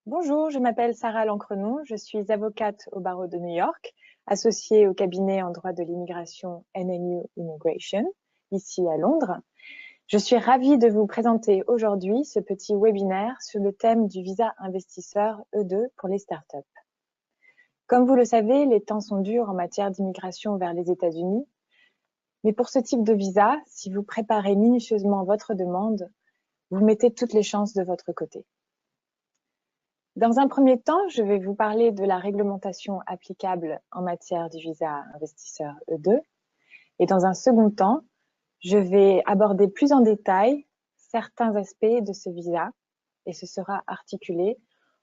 Bonjour, je m'appelle Sarah Lancrenon, je suis avocate au barreau de New York, associée au cabinet en droit de l'immigration NNU Immigration, ici à Londres. Je suis ravie de vous présenter aujourd'hui ce petit webinaire sur le thème du visa investisseur E2 pour les startups. Comme vous le savez, les temps sont durs en matière d'immigration vers les États-Unis, mais pour ce type de visa, si vous préparez minutieusement votre demande, vous mettez toutes les chances de votre côté. Dans un premier temps, je vais vous parler de la réglementation applicable en matière du visa investisseur E2. Et dans un second temps, je vais aborder plus en détail certains aspects de ce visa et ce sera articulé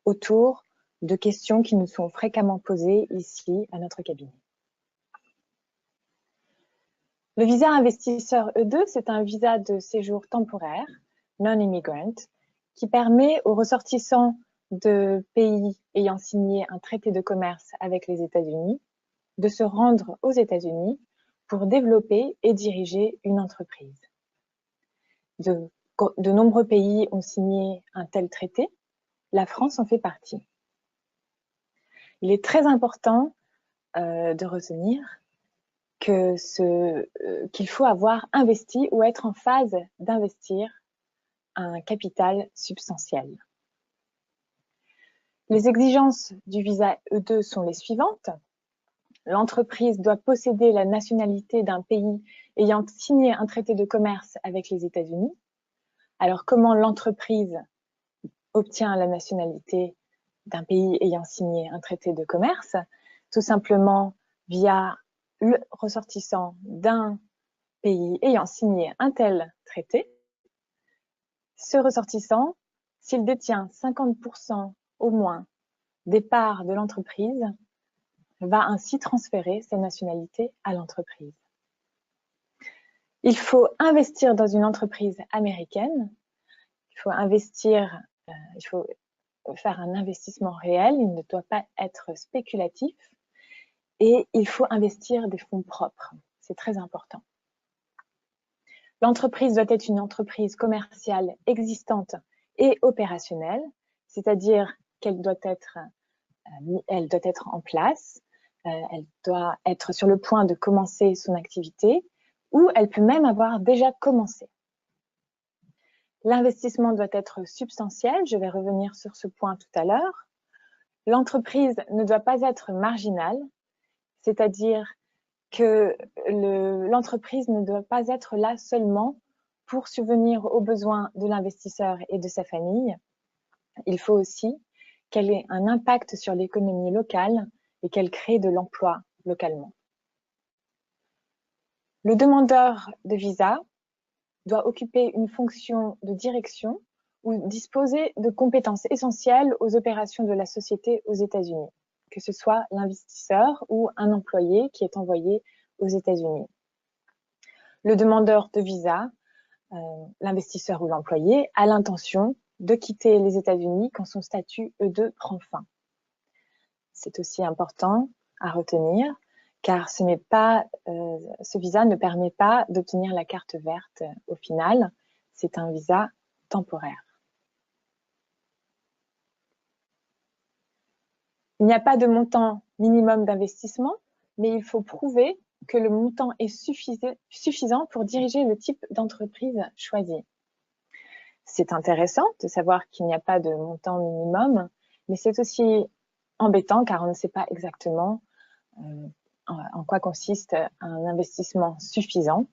autour de questions qui nous sont fréquemment posées ici à notre cabinet. Le visa investisseur E2, c'est un visa de séjour temporaire, non-immigrant, qui permet aux ressortissants de pays ayant signé un traité de commerce avec les États-Unis de se rendre aux États-Unis pour développer et diriger une entreprise. De nombreux pays ont signé un tel traité, la France en fait partie. Il est très important de retenir qu'il faut avoir investi ou être en phase d'investir un capital substantiel. Les exigences du visa E2 sont les suivantes. L'entreprise doit posséder la nationalité d'un pays ayant signé un traité de commerce avec les États-Unis. Alors, comment l'entreprise obtient la nationalité d'un pays ayant signé un traité de commerce? Tout simplement via le ressortissant d'un pays ayant signé un tel traité. Ce ressortissant, s'il détient 50% au moins des parts de l'entreprise, va ainsi transférer sa nationalité à l'entreprise. Il faut investir dans une entreprise américaine, il faut faire un investissement réel, il ne doit pas être spéculatif et il faut investir des fonds propres, c'est très important. L'entreprise doit être une entreprise commerciale existante et opérationnelle, c'est-à-dire qu'elle doit être en place, elle doit être sur le point de commencer son activité ou elle peut même avoir déjà commencé. L'investissement doit être substantiel, je vais revenir sur ce point tout à l'heure. L'entreprise ne doit pas être marginale, c'est-à-dire que l'entreprise ne doit pas être là seulement pour subvenir aux besoins de l'investisseur et de sa famille. Il faut aussi qu'elle ait un impact sur l'économie locale et qu'elle crée de l'emploi localement. Le demandeur de visa doit occuper une fonction de direction ou disposer de compétences essentielles aux opérations de la société aux États-Unis, que ce soit l'investisseur ou un employé qui est envoyé aux États-Unis. Le demandeur de visa, l'investisseur ou l'employé, a l'intention de quitter les États-Unis quand son statut E2 prend fin. C'est aussi important à retenir car ce visa ne permet pas d'obtenir la carte verte au final, c'est un visa temporaire. Il n'y a pas de montant minimum d'investissement, mais il faut prouver que le montant est suffisant pour diriger le type d'entreprise choisie. C'est intéressant de savoir qu'il n'y a pas de montant minimum, mais c'est aussi embêtant car on ne sait pas exactement en quoi consiste un investissement suffisant.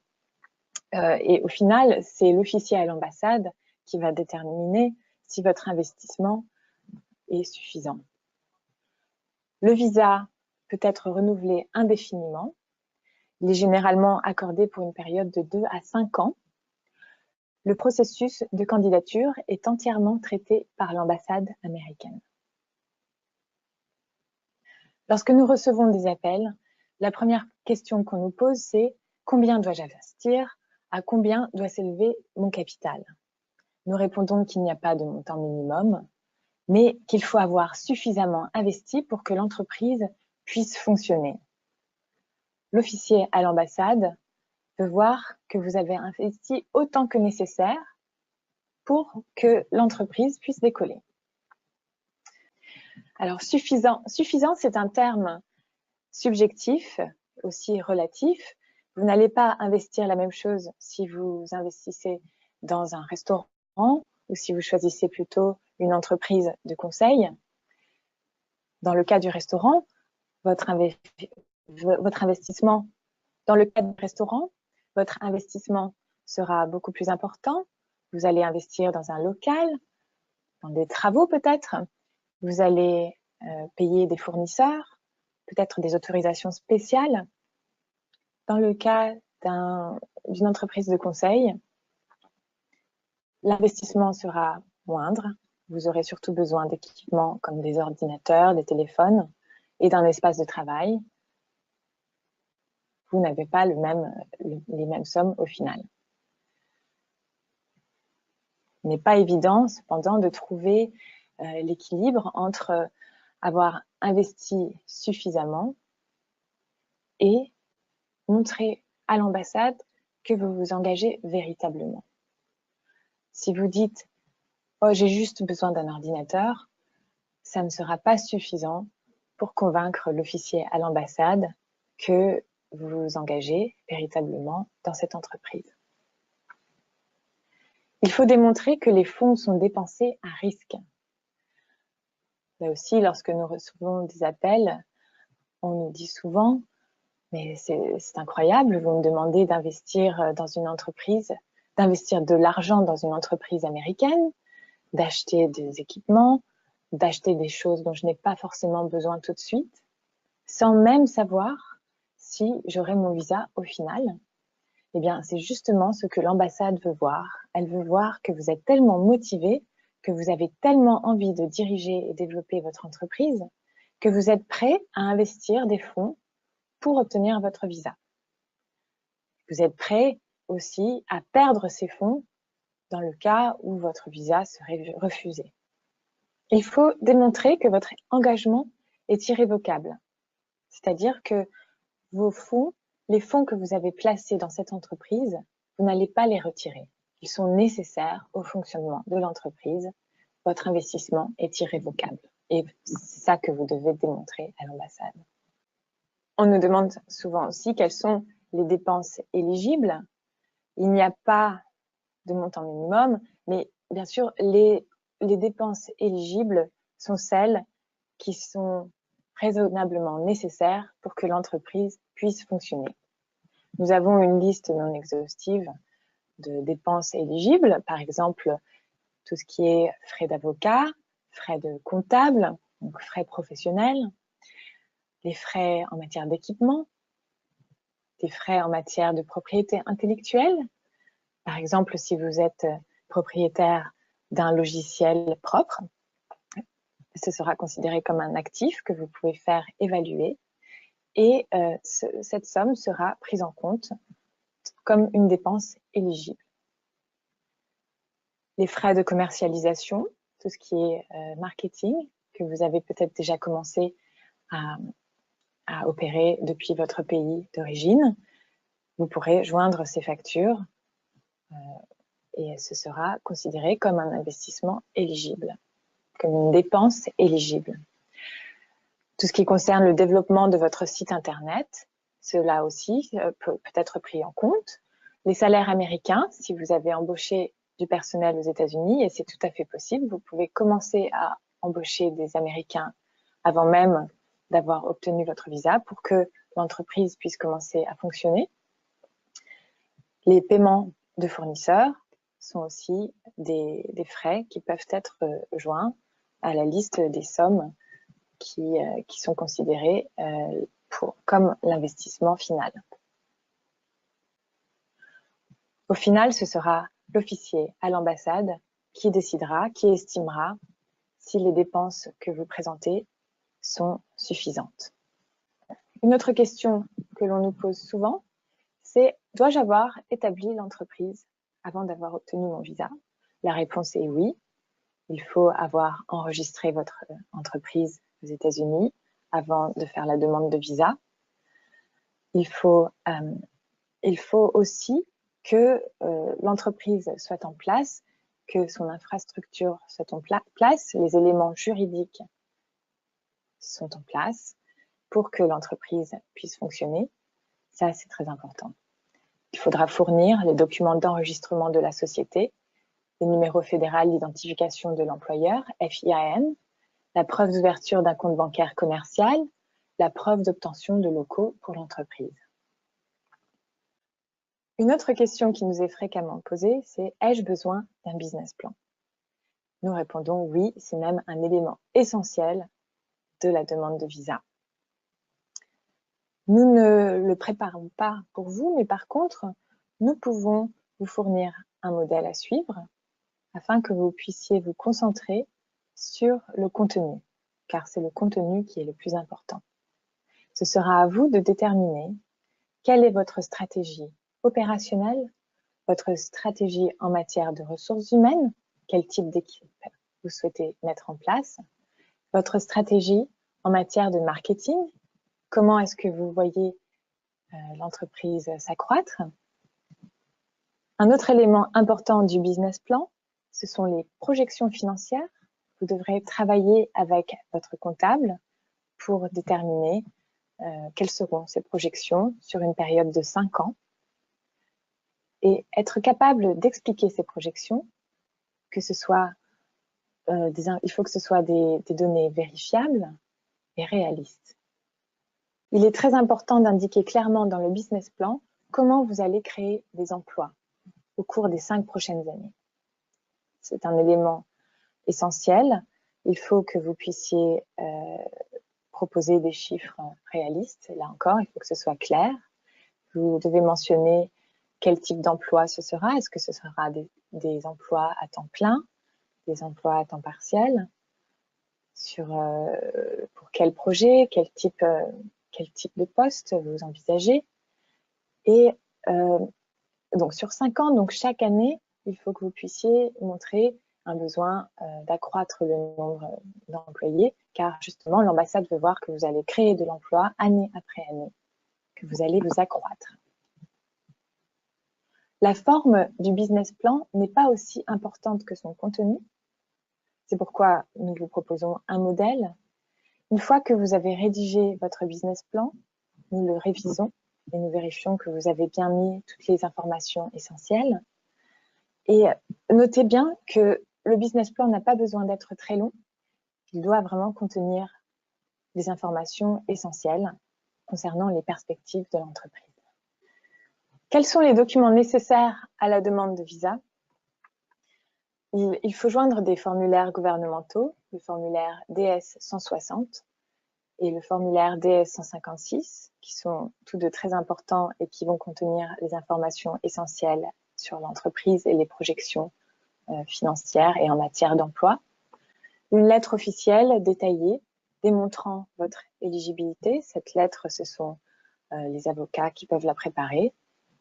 Et au final, c'est l'officier à l'ambassade qui va déterminer si votre investissement est suffisant. Le visa peut être renouvelé indéfiniment. Il est généralement accordé pour une période de 2 à 5 ans. Le processus de candidature est entièrement traité par l'ambassade américaine. Lorsque nous recevons des appels, la première question qu'on nous pose, c'est combien dois-je investir? À combien doit s'élever mon capital? Nous répondons qu'il n'y a pas de montant minimum, mais qu'il faut avoir suffisamment investi pour que l'entreprise puisse fonctionner. L'officier à l'ambassade peut voir que vous avez investi autant que nécessaire pour que l'entreprise puisse décoller. Alors, suffisant, c'est un terme subjectif, aussi relatif. Vous n'allez pas investir la même chose si vous investissez dans un restaurant ou si vous choisissez plutôt une entreprise de conseil. Dans le cas du restaurant, votre investissement, dans le cas du restaurant, votre investissement sera beaucoup plus important. Vous allez investir dans un local, dans des travaux peut-être. Vous allez payer des fournisseurs, peut-être des autorisations spéciales. Dans le cas d'une entreprise de conseil, l'investissement sera moindre. Vous aurez surtout besoin d'équipements comme des ordinateurs, des téléphones et d'un espace de travail. Vous n'avez pas les mêmes sommes au final. Il n'est pas évident, cependant, de trouver l'équilibre entre avoir investi suffisamment et montrer à l'ambassade que vous vous engagez véritablement. Si vous dites « Oh, j'ai juste besoin d'un ordinateur », ça ne sera pas suffisant pour convaincre l'officier à l'ambassade que vous vous engagez véritablement dans cette entreprise. Il faut démontrer que les fonds sont dépensés à risque. Là aussi, lorsque nous recevons des appels, on nous dit souvent « Mais c'est incroyable, vous me demandez d'investir dans une entreprise, d'investir de l'argent dans une entreprise américaine, d'acheter des équipements, d'acheter des choses dont je n'ai pas forcément besoin tout de suite, sans même savoir si j'aurai mon visa au final. » Eh bien, c'est justement ce que l'ambassade veut voir. Elle veut voir que vous êtes tellement motivé, que vous avez tellement envie de diriger et développer votre entreprise, que vous êtes prêt à investir des fonds pour obtenir votre visa. Vous êtes prêt aussi à perdre ces fonds dans le cas où votre visa serait refusé. Il faut démontrer que votre engagement est irrévocable, c'est-à-dire que vos fonds, les fonds que vous avez placés dans cette entreprise, vous n'allez pas les retirer. Ils sont nécessaires au fonctionnement de l'entreprise. Votre investissement est irrévocable. Et c'est ça que vous devez démontrer à l'ambassade. On nous demande souvent aussi quelles sont les dépenses éligibles. Il n'y a pas de montant minimum, mais bien sûr, les dépenses éligibles sont celles qui sont raisonnablement nécessaires pour que l'entreprise puisse fonctionner. Nous avons une liste non exhaustive de dépenses éligibles, par exemple, tout ce qui est frais d'avocat, frais de comptable, donc frais professionnels, les frais en matière d'équipement, des frais en matière de propriété intellectuelle. Par exemple, si vous êtes propriétaire d'un logiciel propre, ce sera considéré comme un actif que vous pouvez faire évaluer et cette somme sera prise en compte comme une dépense éligible. Les frais de commercialisation, tout ce qui est marketing, que vous avez peut-être déjà commencé à opérer depuis votre pays d'origine, vous pourrez joindre ces factures et ce sera considéré comme un investissement éligible, comme une dépense éligible. Tout ce qui concerne le développement de votre site internet, cela aussi peut être pris en compte. Les salaires américains, si vous avez embauché du personnel aux États-Unis, et c'est tout à fait possible, vous pouvez commencer à embaucher des Américains avant même d'avoir obtenu votre visa pour que l'entreprise puisse commencer à fonctionner. Les paiements de fournisseurs sont aussi des frais qui peuvent être joints à la liste des sommes qui sont considérées comme l'investissement final. Au final, ce sera l'officier à l'ambassade qui décidera, qui estimera si les dépenses que vous présentez sont suffisantes. Une autre question que l'on nous pose souvent, c'est « Dois-je avoir établi l'entreprise avant d'avoir obtenu mon visa ?» La réponse est oui. Il faut avoir enregistré votre entreprise aux États-Unis avant de faire la demande de visa. Il faut aussi que l'entreprise soit en place, que son infrastructure soit en place, les éléments juridiques sont en place pour que l'entreprise puisse fonctionner. Ça, c'est très important. Il faudra fournir les documents d'enregistrement de la société, le numéro fédéral d'identification de l'employeur, FIAN, la preuve d'ouverture d'un compte bancaire commercial, la preuve d'obtention de locaux pour l'entreprise. Une autre question qui nous est fréquemment posée, c'est « Ai-je besoin d'un business plan ?» Nous répondons oui, c'est même un élément essentiel de la demande de visa. Nous ne le préparons pas pour vous, mais par contre, nous pouvons vous fournir un modèle à suivre afin que vous puissiez vous concentrer sur le contenu, car c'est le contenu qui est le plus important. Ce sera à vous de déterminer quelle est votre stratégie opérationnelle, votre stratégie en matière de ressources humaines, quel type d'équipe vous souhaitez mettre en place, votre stratégie en matière de marketing, comment est-ce que vous voyez l'entreprise s'accroître. Un autre élément important du business plan, ce sont les projections financières. Vous devrez travailler avec votre comptable pour déterminer quelles seront ces projections sur une période de 5 ans et être capable d'expliquer ces projections, que ce soit il faut que ce soit des données vérifiables et réalistes. Il est très important d'indiquer clairement dans le business plan comment vous allez créer des emplois au cours des 5 prochaines années. C'est un élément essentiel. Il faut que vous puissiez proposer des chiffres réalistes. Là encore, il faut que ce soit clair. Vous devez mentionner quel type d'emploi ce sera. Est-ce que ce sera des emplois à temps plein, des emplois à temps partiel, pour quel projet, quel type de poste vous envisagez. Et donc sur 5 ans, donc chaque année, il faut que vous puissiez montrer un besoin d'accroître le nombre d'employés, car justement l'ambassade veut voir que vous allez créer de l'emploi année après année, que vous allez vous accroître. La forme du business plan n'est pas aussi importante que son contenu. C'est pourquoi nous vous proposons un modèle. Une fois que vous avez rédigé votre business plan, nous le révisons et nous vérifions que vous avez bien mis toutes les informations essentielles. Et notez bien que le business plan n'a pas besoin d'être très long. Il doit vraiment contenir des informations essentielles concernant les perspectives de l'entreprise. Quels sont les documents nécessaires à la demande de visa? Il faut joindre des formulaires gouvernementaux, le formulaire DS 160 et le formulaire DS 156, qui sont tous deux très importants et qui vont contenir les informations essentielles sur l'entreprise et les projections financières et en matière d'emploi. Une lettre officielle détaillée démontrant votre éligibilité. Cette lettre, ce sont les avocats qui peuvent la préparer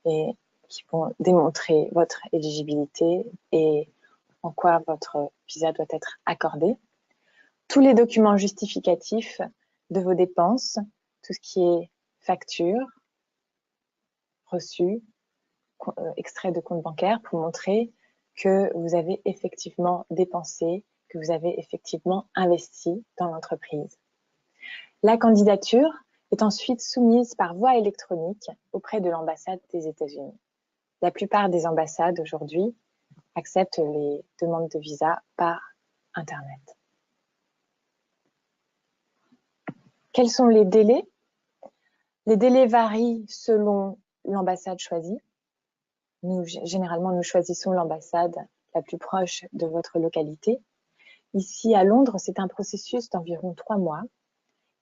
et qui vont démontrer votre éligibilité et en quoi votre visa doit être accordé. Tous les documents justificatifs de vos dépenses, tout ce qui est facture, reçu, extrait de compte bancaire pour montrer que vous avez effectivement dépensé, que vous avez effectivement investi dans l'entreprise. La candidature est ensuite soumise par voie électronique auprès de l'ambassade des États-Unis. La plupart des ambassades aujourd'hui acceptent les demandes de visa par Internet. Quels sont les délais? Les délais varient selon l'ambassade choisie. Généralement, nous choisissons l'ambassade la plus proche de votre localité. Ici, à Londres, c'est un processus d'environ 3 mois.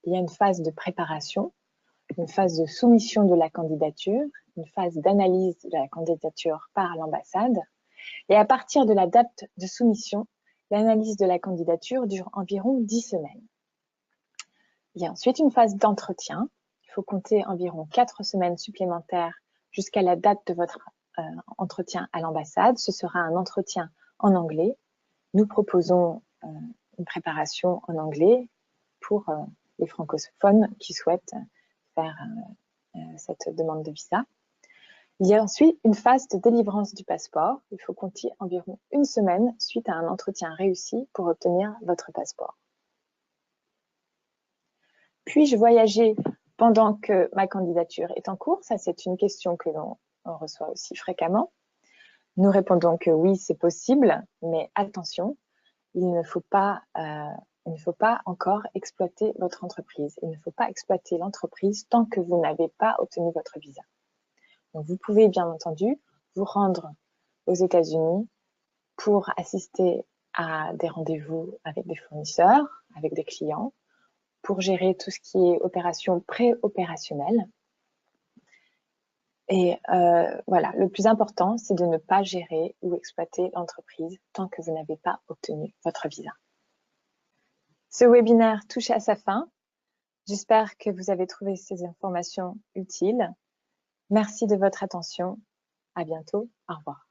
Il y a une phase de préparation, une phase de soumission de la candidature, une phase d'analyse de la candidature par l'ambassade. Et à partir de la date de soumission, l'analyse de la candidature dure environ 10 semaines. Il y a ensuite une phase d'entretien. Il faut compter environ 4 semaines supplémentaires jusqu'à la date de votre entretien à l'ambassade. Ce sera un entretien en anglais. Nous proposons une préparation en anglais pour les francophones qui souhaitent faire cette demande de visa. Il y a ensuite une phase de délivrance du passeport. Il faut compter environ 1 semaine suite à un entretien réussi pour obtenir votre passeport. Puis-je voyager pendant que ma candidature est en cours? Ça, c'est une question que l'on reçoit aussi fréquemment. Nous répondons que oui, c'est possible, mais attention, il ne faut pas encore exploiter votre entreprise. Il ne faut pas exploiter l'entreprise tant que vous n'avez pas obtenu votre visa. Donc, vous pouvez bien entendu vous rendre aux États-Unis pour assister à des rendez-vous avec des fournisseurs, avec des clients, pour gérer tout ce qui est opération pré-opérationnelle. Et voilà, le plus important, c'est de ne pas gérer ou exploiter l'entreprise tant que vous n'avez pas obtenu votre visa. Ce webinaire touche à sa fin. J'espère que vous avez trouvé ces informations utiles. Merci de votre attention. À bientôt. Au revoir.